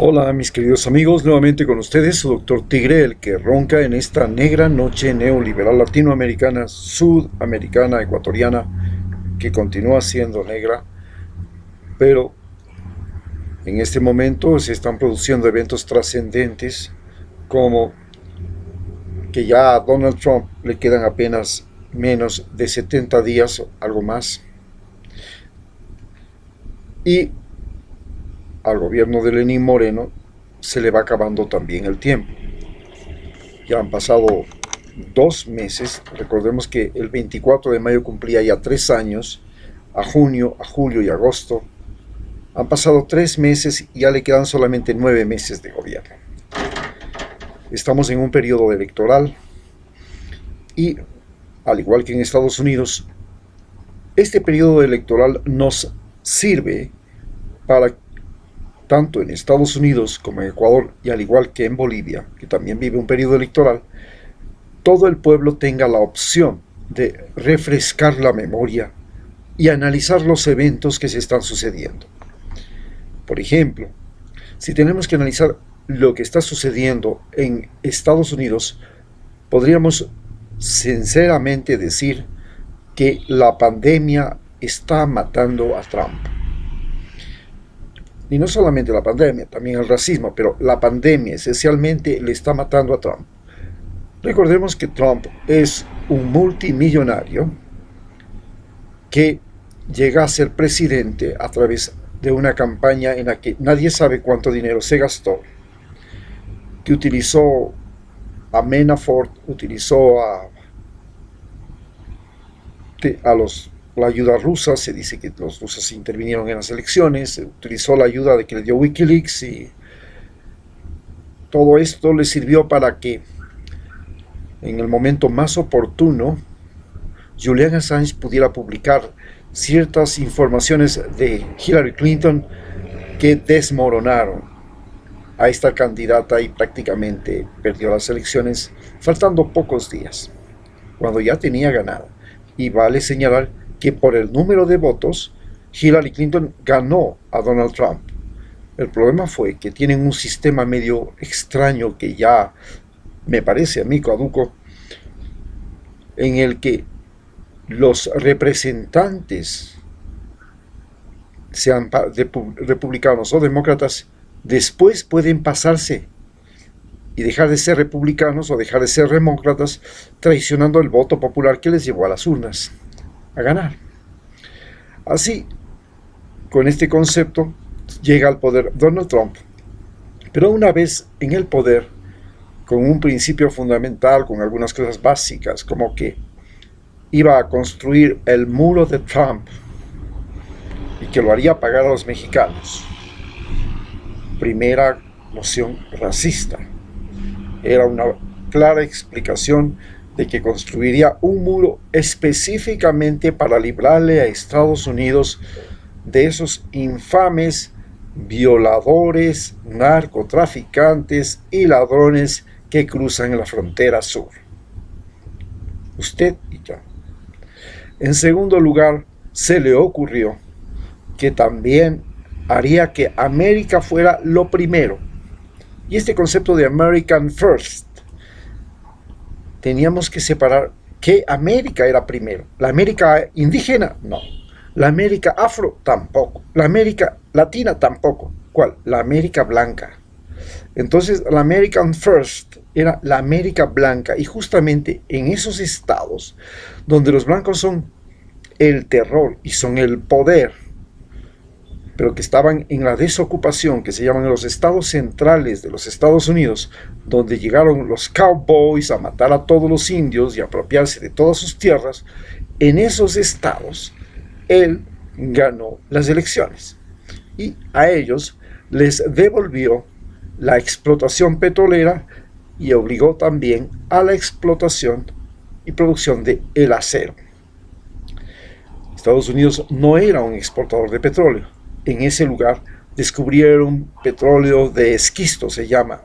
Hola mis queridos amigos, nuevamente con ustedes su doctor Tigre, el que ronca en esta negra noche neoliberal latinoamericana, sudamericana, ecuatoriana, que continúa siendo negra, pero en este momento se están produciendo eventos trascendentes como que ya a Donald Trump le quedan apenas menos de 70 días, algo más, y al gobierno de Lenín Moreno se le va acabando también el tiempo. Ya han pasado 2 meses, recordemos que el 24 de mayo cumplía ya 3 años, a junio, a julio y agosto. Han pasado 3 meses y ya le quedan solamente 9 meses de gobierno. Estamos en un periodo electoral y, al igual que en Estados Unidos, este periodo electoral nos sirve para, tanto en Estados Unidos como en Ecuador, y al igual que en Bolivia, que también vive un periodo electoral, todo el pueblo tenga la opción de refrescar la memoria y analizar los eventos que se están sucediendo. Por ejemplo, si tenemos que analizar lo que está sucediendo en Estados Unidos, podríamos sinceramente decir que la pandemia está matando a Trump. Y no solamente la pandemia, también el racismo, pero la pandemia esencialmente le está matando a Trump. Recordemos que Trump es un multimillonario que llega a ser presidente a través de una campaña en la que nadie sabe cuánto dinero se gastó, que utilizó a Manafort, utilizó la ayuda rusa. Se dice que los rusos intervinieron en las elecciones, utilizó la ayuda de que le dio Wikileaks, y todo esto le sirvió para que en el momento más oportuno Julian Assange pudiera publicar ciertas informaciones de Hillary Clinton que desmoronaron a esta candidata y prácticamente perdió las elecciones faltando pocos días, cuando ya tenía ganada. Y vale señalar que por el número de votos Hillary Clinton ganó a Donald Trump. El problema fue que tienen un sistema medio extraño que ya me parece a mí caduco, en el que los representantes, sean republicanos o demócratas, después pueden pasarse y dejar de ser republicanos o dejar de ser demócratas, traicionando el voto popular que les llevó a las urnas a ganar. Así, con este concepto, llega al poder Donald Trump, pero una vez en el poder, con un principio fundamental, con algunas cosas básicas, como que iba a construir el muro de Trump y que lo haría pagar a los mexicanos. Primera noción racista. Era una clara explicación de que construiría un muro específicamente para librarle a Estados Unidos de esos infames violadores, narcotraficantes y ladrones que cruzan la frontera sur. Usted y yo. En segundo lugar, se le ocurrió que también haría que América fuera lo primero. Y este concepto de American First, teníamos que separar qué América era primero. ¿La América indígena? No. ¿La América afro? Tampoco. ¿La América latina? Tampoco. ¿Cuál? La América blanca. Entonces, la American First era la América blanca, y justamente en esos estados donde los blancos son el terror y son el poder, pero que estaban en la desocupación, que se llaman los estados centrales de los Estados Unidos, donde llegaron los cowboys a matar a todos los indios y a apropiarse de todas sus tierras, en esos estados él ganó las elecciones y a ellos les devolvió la explotación petrolera y obligó también a la explotación y producción de el acero. Estados Unidos no era un exportador de petróleo. En ese lugar descubrieron petróleo de esquisto, se llama,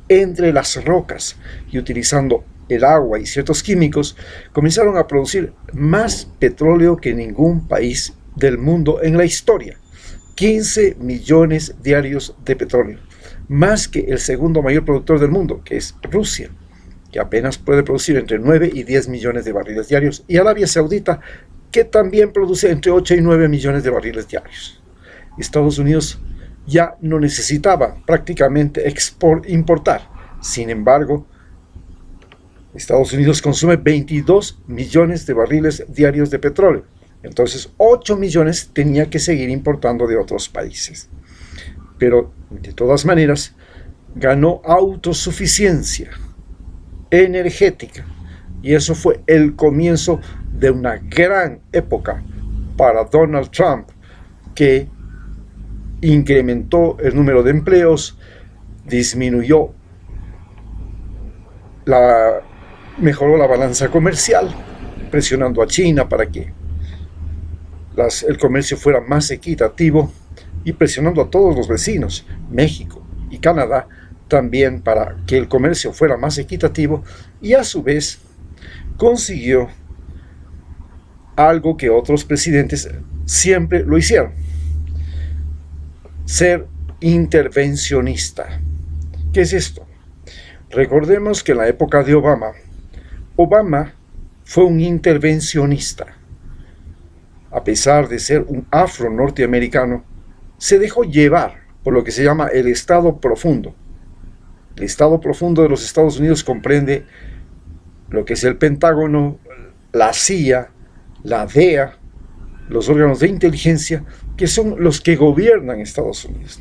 entre las rocas, y utilizando el agua y ciertos químicos comenzaron a producir más petróleo que ningún país del mundo en la historia. 15 millones diarios de petróleo. más que el segundo mayor productor del mundo, que es Rusia, que apenas puede producir entre 9 y 10 millones de barriles diarios, y Arabia Saudita, que también produce entre 8 y 9 millones de barriles diarios. Estados Unidos ya no necesitaba prácticamente importar. Sin embargo, Estados Unidos consume 22 millones de barriles diarios de petróleo. Entonces, 8 millones tenía que seguir importando de otros países. Pero, de todas maneras, ganó autosuficiencia energética. Y eso fue el comienzo de una gran época para Donald Trump, que incrementó el número de empleos, mejoró la balanza comercial, presionando a China para que el comercio fuera más equitativo y presionando a todos los vecinos, México y Canadá, también para que el comercio fuera más equitativo, y a su vez consiguió algo que otros presidentes siempre lo hicieron: ser intervencionista. ¿Qué es esto? Recordemos que en la época de Obama fue un intervencionista. A pesar de ser un afro-norteamericano, se dejó llevar por lo que se llama el Estado profundo. El Estado profundo de los Estados Unidos comprende lo que es el Pentágono, la CIA, la DEA, los órganos de inteligencia, que son los que gobiernan Estados Unidos.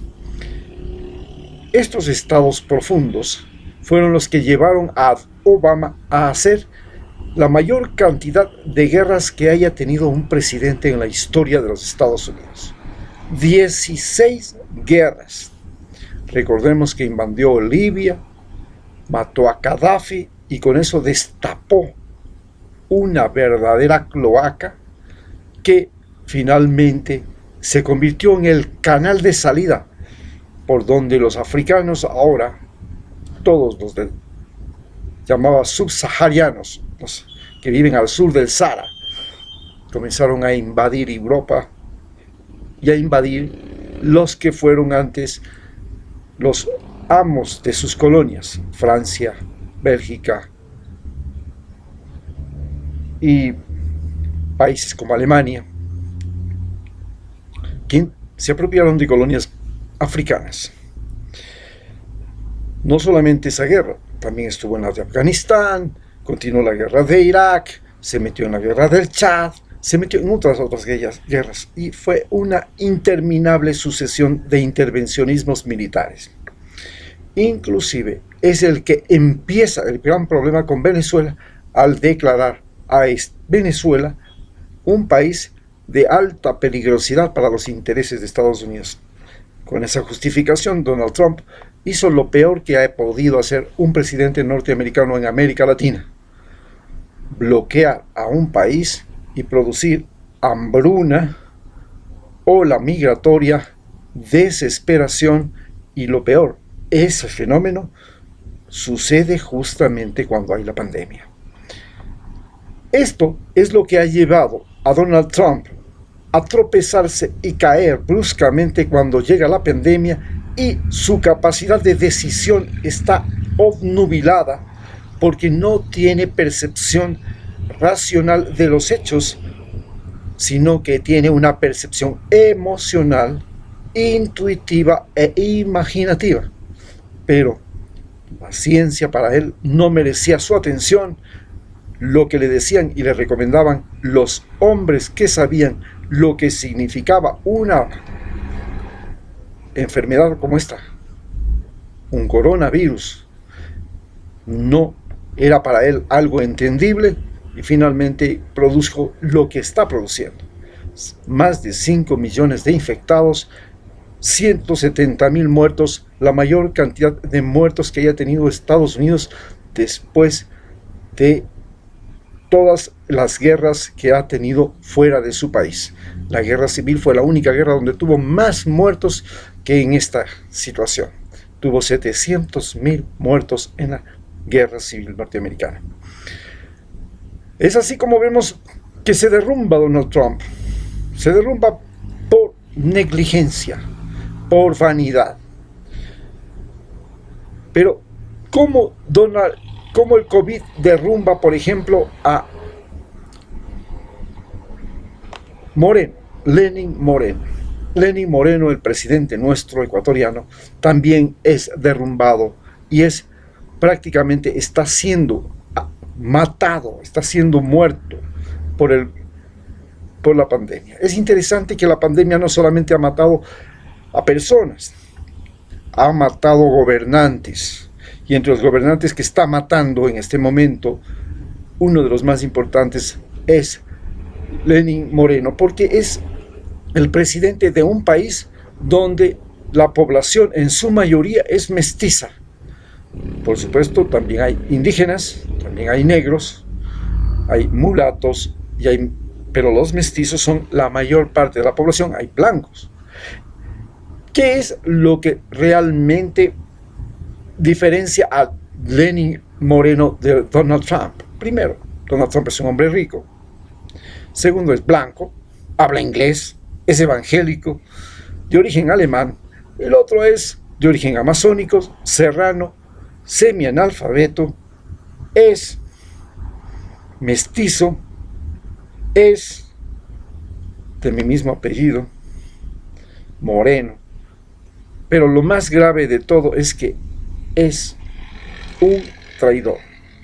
Estos estados profundos fueron los que llevaron a Obama a hacer la mayor cantidad de guerras que haya tenido un presidente en la historia de los Estados Unidos. 16 guerras. Recordemos que invadió Libia, mató a Gaddafi y con eso destapó una verdadera cloaca que finalmente se convirtió en el canal de salida por donde los africanos ahora, todos los llamados subsaharianos, los que viven al sur del Sahara, comenzaron a invadir Europa y a invadir los que fueron antes los amos de sus colonias, Francia, Bélgica y países como Alemania, que se apropiaron de colonias africanas. No solamente esa guerra, también estuvo en la de Afganistán, continuó la guerra de Irak, se metió en la guerra del Chad, se metió en otras guerras, y fue una interminable sucesión de intervencionismos militares. Inclusive es el que empieza el gran problema con Venezuela al declarar a Venezuela un país de alta peligrosidad para los intereses de Estados Unidos. Con esa justificación, Donald Trump hizo lo peor que ha podido hacer un presidente norteamericano en América Latina: bloquear a un país y producir hambruna, ola migratoria, desesperación, y lo peor, ese fenómeno sucede justamente cuando hay la pandemia. Esto es lo que ha llevado a Donald Trump a tropezarse y caer bruscamente cuando llega la pandemia, y su capacidad de decisión está obnubilada porque no tiene percepción racional de los hechos, sino que tiene una percepción emocional, intuitiva e imaginativa. Pero la ciencia para él no merecía su atención. Lo que le decían y le recomendaban los hombres que sabían lo que significaba una enfermedad como esta, un coronavirus, no era para él algo entendible, y finalmente produjo lo que está produciendo: más de 5 millones de infectados, 170,000 muertos, la mayor cantidad de muertos que haya tenido Estados Unidos después de todas las guerras que ha tenido fuera de su país. La guerra civil fue la única guerra donde tuvo más muertos que en esta situación. Tuvo 700,000 muertos en la guerra civil norteamericana. Es así como vemos que se derrumba Donald Trump. Se derrumba por negligencia, por vanidad. Pero, ¿cómo el COVID derrumba, por ejemplo, a Moreno, Lenín Moreno? Lenín Moreno, el presidente nuestro ecuatoriano, también es derrumbado y prácticamente está siendo matado, está siendo muerto por la pandemia. Es interesante que la pandemia no solamente ha matado a personas, ha matado gobernantes. Y entre los gobernantes que está matando en este momento, uno de los más importantes es Lenín Moreno, porque es el presidente de un país donde la población en su mayoría es mestiza. Por supuesto, también hay indígenas, también hay negros, hay mulatos, pero los mestizos son la mayor parte de la población, hay blancos. ¿Qué es lo que realmente diferencia a Lenín Moreno de Donald Trump? Primero, Donald Trump es un hombre rico. Segundo, es blanco, habla inglés, es evangélico, de origen alemán. El otro es de origen amazónico, serrano, semi-analfabeto, es mestizo, es de mi mismo apellido, moreno. Pero lo más grave de todo es que es un traidor.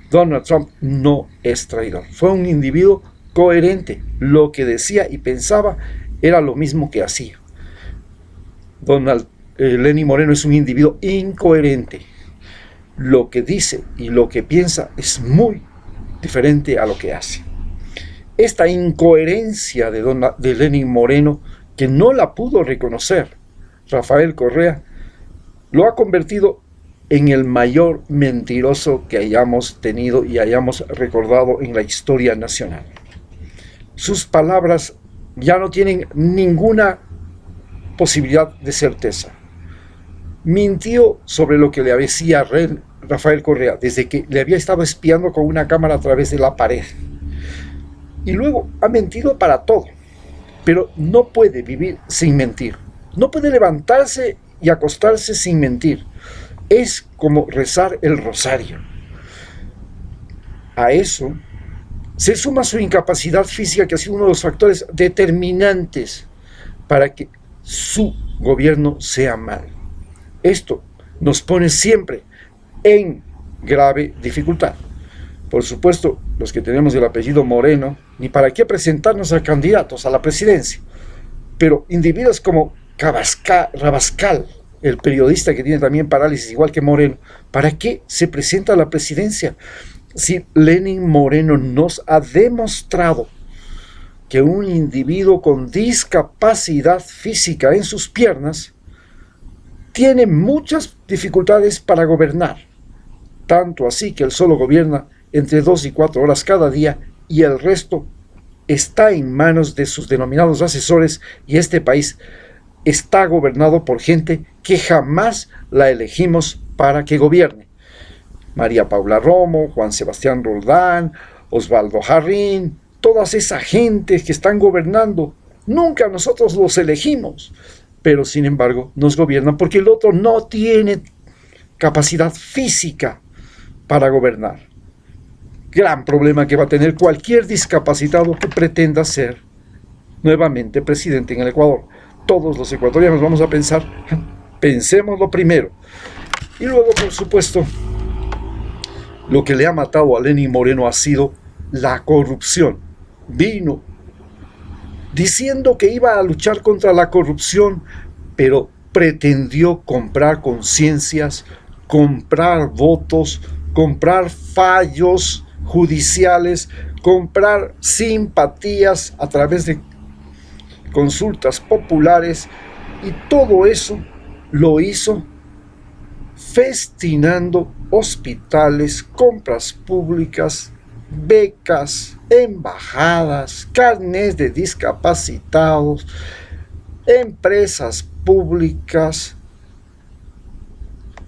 Donald Trump no es traidor. Fue un individuo coherente. Lo que decía y pensaba era lo mismo que hacía. Lenín Moreno es un individuo incoherente. Lo que dice y lo que piensa es muy diferente a lo que hace. Esta incoherencia de Lenín Moreno, que no la pudo reconocer Rafael Correa, lo ha convertido en el mayor mentiroso que hayamos tenido y hayamos recordado en la historia nacional. Sus palabras ya no tienen ninguna posibilidad de certeza. Mintió sobre lo que le decía Rafael Correa desde que le había estado espiando con una cámara a través de la pared. Y luego ha mentido para todo, pero no puede vivir sin mentir. No puede levantarse y acostarse sin mentir. Es como rezar el rosario. A eso se suma su incapacidad física, que ha sido uno de los factores determinantes para que su gobierno sea mal. Esto nos pone siempre en grave dificultad. Por supuesto, los que tenemos el apellido Moreno, ni para qué presentarnos a candidatos a la presidencia. Pero individuos como Rabascal, el periodista que tiene también parálisis igual que Moreno, ¿para qué se presenta a la presidencia? Si Lenín Moreno nos ha demostrado que un individuo con discapacidad física en sus piernas tiene muchas dificultades para gobernar, tanto así que él solo gobierna entre 2 y 4 horas cada día y el resto está en manos de sus denominados asesores, y este país está gobernado por gente que jamás la elegimos para que gobierne. María Paula Romo, Juan Sebastián Roldán, Osvaldo Jarrín, todas esa gente que están gobernando, nunca nosotros los elegimos, pero sin embargo nos gobiernan porque el otro no tiene capacidad física para gobernar. Gran problema que va a tener cualquier discapacitado que pretenda ser nuevamente presidente en el Ecuador. Todos los ecuatorianos vamos a pensar, pensemos lo primero. Y luego, por supuesto, lo que le ha matado a Lenín Moreno ha sido la corrupción. Vino diciendo que iba a luchar contra la corrupción, pero pretendió comprar conciencias, comprar votos, comprar fallos judiciales, comprar simpatías a través de consultas populares, y todo eso lo hizo festinando hospitales, compras públicas, becas, embajadas, carnés de discapacitados, empresas públicas,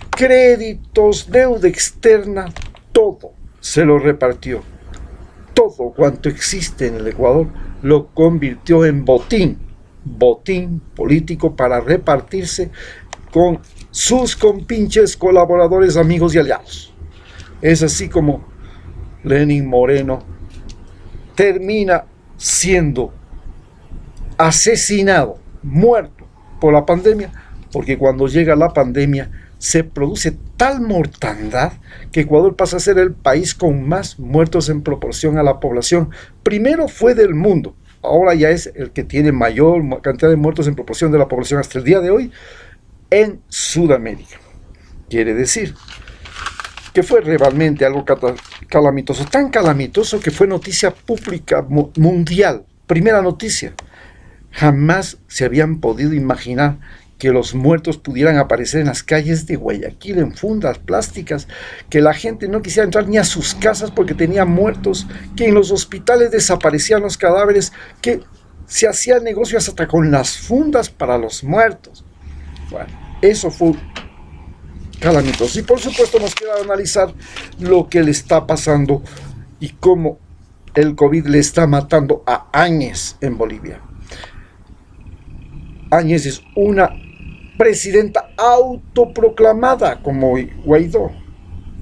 créditos, deuda externa, todo se lo repartió. Todo cuanto existe en el Ecuador lo convirtió en botín político para repartirse con sus compinches, colaboradores, amigos y aliados. Es así como Lenín Moreno termina siendo asesinado, muerto por la pandemia, porque cuando llega la pandemia se produce tal mortandad que Ecuador pasa a ser el país con más muertos en proporción a la población. Primero fue del mundo, ahora ya es el que tiene mayor cantidad de muertos en proporción de la población hasta el día de hoy en Sudamérica. Quiere decir que fue realmente algo calamitoso, tan calamitoso que fue noticia pública mundial, primera noticia. Jamás se habían podido imaginar que los muertos pudieran aparecer en las calles de Guayaquil en fundas plásticas, que la gente no quisiera entrar ni a sus casas porque tenía muertos, que en los hospitales desaparecían los cadáveres, que se hacían negocios hasta con las fundas para los muertos. Bueno, eso fue calamitoso. Y por supuesto nos queda analizar lo que le está pasando y cómo el COVID le está matando a Áñez en Bolivia. Áñez es una presidenta autoproclamada como Guaidó,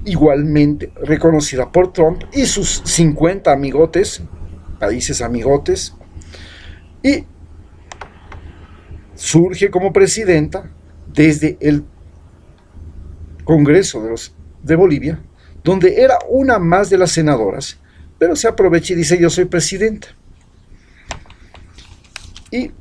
igualmente reconocida por Trump y sus 50 amigotes, países amigotes, y surge como presidenta desde el Congreso de Bolivia, donde era una más de las senadoras, pero se aprovecha y dice: yo soy presidenta. Y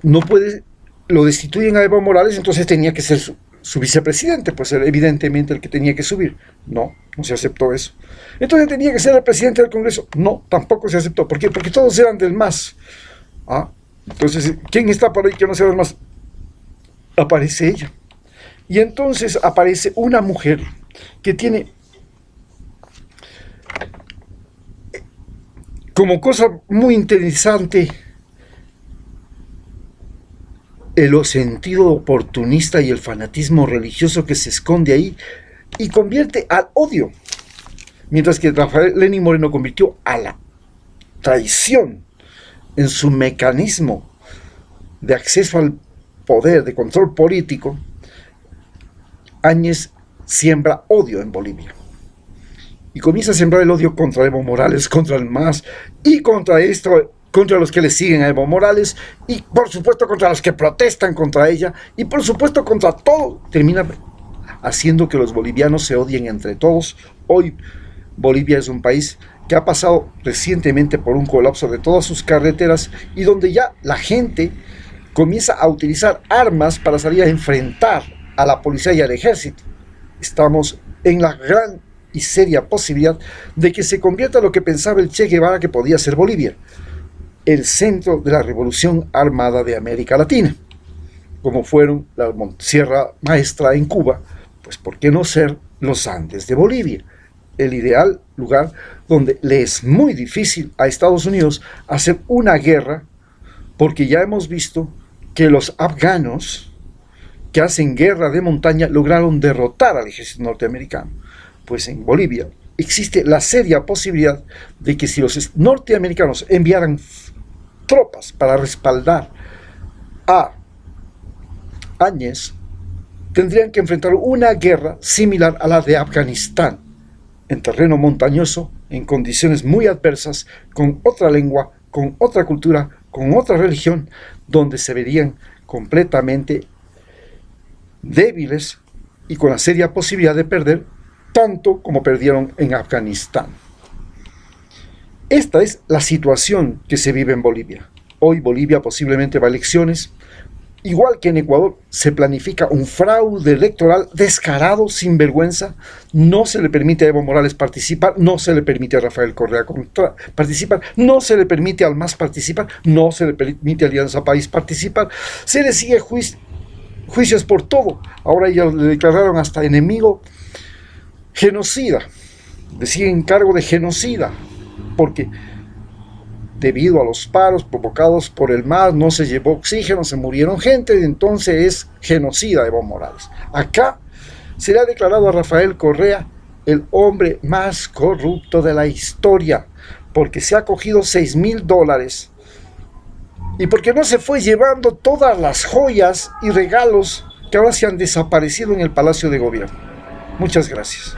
no puede, lo destituyen a Evo Morales, entonces tenía que ser su vicepresidente, pues era evidentemente el que tenía que subir. No se aceptó eso. Entonces tenía que ser el presidente del Congreso. No, tampoco se aceptó. ¿Por qué? Porque todos eran del MAS. Entonces, ¿quién está por ahí que no sea del MAS? Aparece ella. Y entonces aparece una mujer que tiene como cosa muy interesante el sentido oportunista y el fanatismo religioso que se esconde ahí y convierte al odio, mientras que Rafael Lenín Moreno convirtió a la traición en su mecanismo de acceso al poder, de control político. Áñez siembra odio en Bolivia y comienza a sembrar el odio contra Evo Morales, contra el MAS y contra los que le siguen a Evo Morales, y por supuesto contra los que protestan contra ella, y por supuesto contra todo. Termina haciendo que los bolivianos se odien entre todos. Hoy Bolivia es un país que ha pasado recientemente por un colapso de todas sus carreteras y donde ya la gente comienza a utilizar armas para salir a enfrentar a la policía y al ejército. Estamos en la gran y seria posibilidad de que se convierta lo que pensaba el Che Guevara que podía ser Bolivia, el centro de la revolución armada de América Latina, como fueron la Sierra Maestra en Cuba. Pues ¿por qué no ser los Andes de Bolivia? El ideal lugar donde le es muy difícil a Estados Unidos hacer una guerra, porque ya hemos visto que los afganos que hacen guerra de montaña lograron derrotar al ejército norteamericano. Pues en Bolivia existe la seria posibilidad de que si los norteamericanos enviaran tropas para respaldar a Áñez, tendrían que enfrentar una guerra similar a la de Afganistán, en terreno montañoso, en condiciones muy adversas, con otra lengua, con otra cultura, con otra religión, donde se verían completamente débiles y con la seria posibilidad de perder tanto como perdieron en Afganistán. Esta es la situación que se vive en Bolivia. Hoy Bolivia posiblemente va a elecciones. Igual que en Ecuador, se planifica un fraude electoral descarado, sin vergüenza. No se le permite a Evo Morales participar, no se le permite a Rafael Correa participar, no se le permite al MAS participar, no se le permite a Alianza País participar. Se le sigue juicios por todo. Ahora ya le declararon hasta enemigo genocida, le siguen cargo de genocida, porque debido a los paros provocados por el MAS no se llevó oxígeno, se murieron gente, y entonces es genocida Evo Morales. Acá se le ha declarado a Rafael Correa el hombre más corrupto de la historia, porque se ha cogido $6,000 y porque no se fue llevando todas las joyas y regalos que ahora se han desaparecido en el Palacio de Gobierno. Muchas gracias.